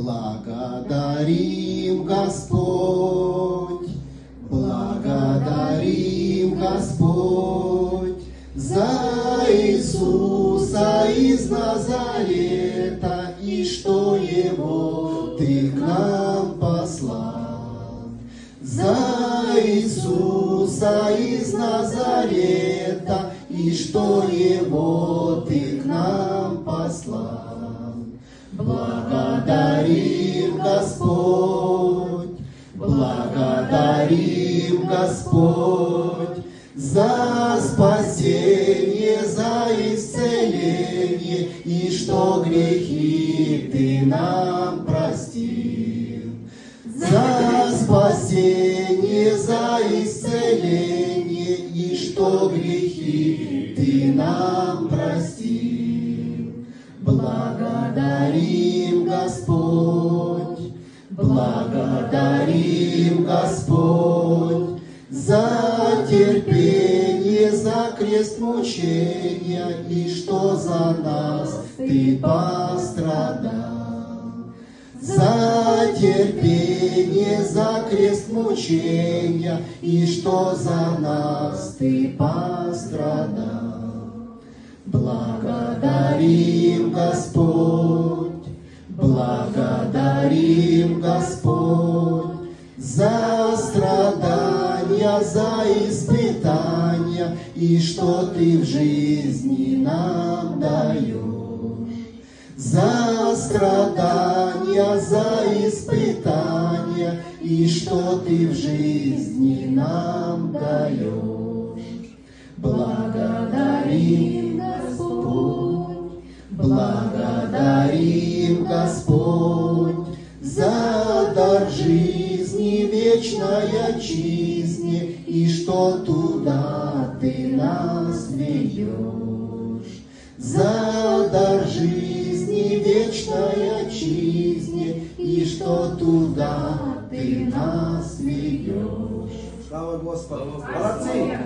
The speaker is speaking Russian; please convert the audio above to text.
Благодарим, Господь, благодарим, Господь, за Иисуса из Назарета, и что Его Ты к нам послал. За Иисуса из Назарета, и что Его Ты к нам послал. Благодарим, Господь, благодарим, Господь, за спасение, за исцеление, и что грехи Ты нам простил. За спасение, за исцеление, и что грехи Ты нам простил. Благодарим, Господь, благодарим, Господь, за терпение, за крест мучения, и что за нас Ты пострадал. За терпение, за крест мучения, и что за нас Ты пострадал. Благодарим, Господь, благодарим, Господь, за страдания, за испытания, и что Ты в жизни нам даешь. За страдания, за испытания, и что Ты в жизни нам даешь. Благодарим, Господь, благодарим, Господь, за дар жизни, вечной отчизне, и что туда Ты нас ведешь. За дар жизни, вечной отчизне, и что туда Ты нас ведешь. Слава Господу! Молодцы!